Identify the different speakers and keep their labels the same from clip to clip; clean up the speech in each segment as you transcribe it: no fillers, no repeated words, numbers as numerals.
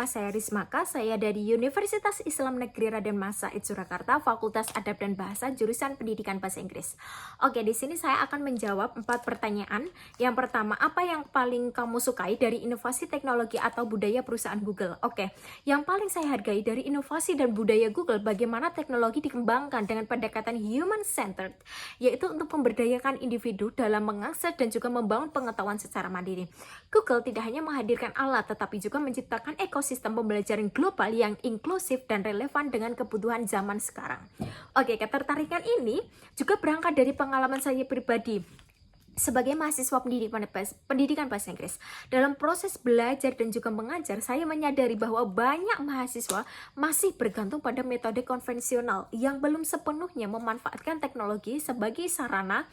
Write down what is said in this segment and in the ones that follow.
Speaker 1: nama saya Rismaka, saya dari Universitas Islam Negeri Raden Mas Said Surakarta, Fakultas Adab dan Bahasa, jurusan Pendidikan Bahasa Inggris. Oke, di sini saya akan menjawab 4 pertanyaan. Yang pertama, apa yang paling kamu sukai dari inovasi teknologi atau budaya perusahaan Google? Oke, yang paling saya hargai dari inovasi dan budaya Google, bagaimana teknologi dikembangkan dengan pendekatan human-centered, yaitu untuk memberdayakan individu dalam mengakses dan juga membangun pengetahuan secara mandiri. Google tidak hanya menghadirkan alat, tetapi juga menciptakan ekosistem pembelajaran global yang inklusif dan relevan dengan kebutuhan zaman sekarang. Oke, ketertarikan ini juga berangkat dari pengalaman saya pribadi sebagai mahasiswa pendidikan bahasa Inggris. Dalam proses belajar dan juga mengajar, saya menyadari bahwa banyak mahasiswa masih bergantung pada metode konvensional yang belum sepenuhnya memanfaatkan teknologi sebagai sarana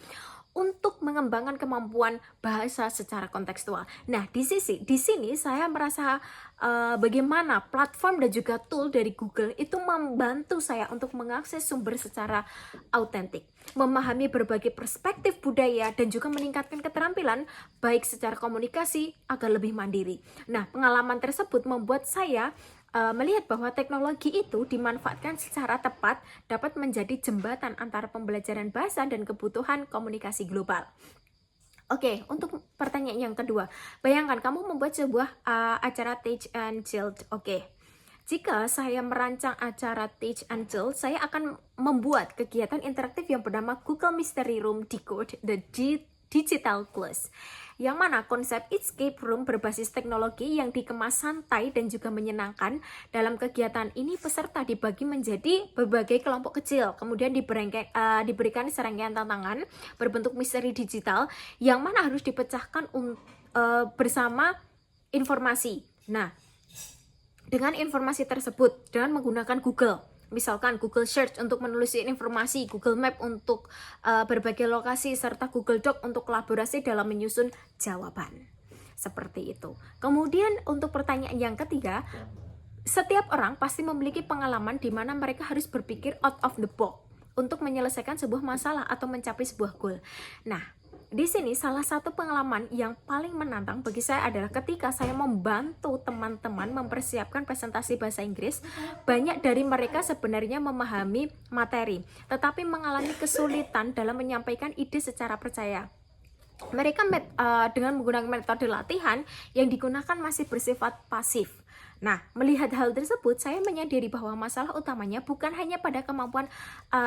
Speaker 1: untuk mengembangkan kemampuan bahasa secara kontekstual. Nah, di sini saya merasa bagaimana platform dan juga tool dari Google itu membantu saya untuk mengakses sumber secara autentik, memahami berbagai perspektif budaya, dan juga meningkatkan keterampilan baik secara komunikasi agar lebih mandiri. Nah, pengalaman tersebut membuat saya melihat bahwa teknologi itu dimanfaatkan secara tepat dapat menjadi jembatan antara pembelajaran bahasa dan kebutuhan komunikasi global. Oke, untuk pertanyaan yang kedua, bayangkan kamu membuat sebuah acara Teach and Chill. Oke, jika saya merancang acara Teach and Chill, saya akan membuat kegiatan interaktif yang bernama Google Mystery Room Decode the Digital Plus, yang mana konsep escape room berbasis teknologi yang dikemas santai dan juga menyenangkan. Dalam kegiatan ini peserta dibagi menjadi berbagai kelompok kecil, kemudian diberikan serangkaian tantangan berbentuk misteri digital yang mana harus dipecahkan bersama informasi. Nah, dengan informasi tersebut dengan menggunakan Google, misalkan Google Search untuk menelusuri informasi, Google Map untuk berbagai lokasi, serta Google Doc untuk kolaborasi dalam menyusun jawaban. Seperti itu. Kemudian untuk pertanyaan yang ketiga, setiap orang pasti memiliki pengalaman di mana mereka harus berpikir out of the box untuk menyelesaikan sebuah masalah atau mencapai sebuah goal. Nah, di sini salah satu pengalaman yang paling menantang bagi saya adalah ketika saya membantu teman-teman mempersiapkan presentasi bahasa Inggris. Banyak dari mereka sebenarnya memahami materi, tetapi mengalami kesulitan dalam menyampaikan ide secara percaya. Mereka dengan menggunakan metode latihan yang digunakan masih bersifat pasif. Nah, melihat hal tersebut, saya menyadari bahwa masalah utamanya bukan hanya pada kemampuan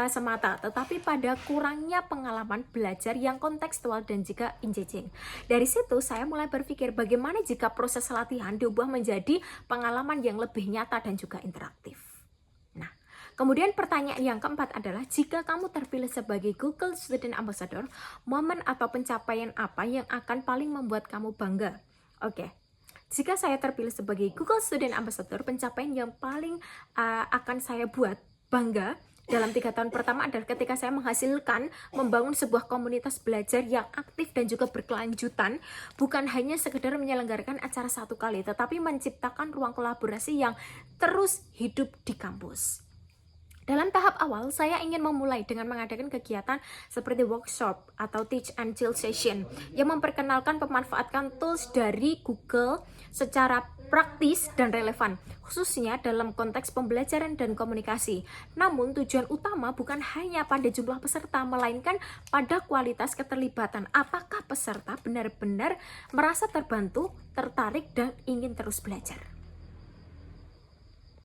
Speaker 1: semata, tetapi pada kurangnya pengalaman belajar yang kontekstual dan juga engaging. Dari situ, saya mulai berpikir bagaimana jika proses latihan diubah menjadi pengalaman yang lebih nyata dan juga interaktif. Nah, kemudian pertanyaan yang keempat adalah, jika kamu terpilih sebagai Google Student Ambassador, momen atau pencapaian apa yang akan paling membuat kamu bangga? Oke. Jika saya terpilih sebagai Google Student Ambassador, pencapaian yang paling akan saya buat bangga dalam 3 tahun pertama adalah ketika saya menghasilkan membangun sebuah komunitas belajar yang aktif dan juga berkelanjutan, bukan hanya sekedar menyelenggarakan acara 1 kali, tetapi menciptakan ruang kolaborasi yang terus hidup di kampus. Dalam tahap awal, saya ingin memulai dengan mengadakan kegiatan seperti workshop atau teach and chill session yang memperkenalkan pemanfaatkan tools dari Google secara praktis dan relevan, khususnya dalam konteks pembelajaran dan komunikasi. Namun tujuan utama bukan hanya pada jumlah peserta, melainkan pada kualitas keterlibatan. Apakah peserta benar-benar merasa terbantu, tertarik, dan ingin terus belajar?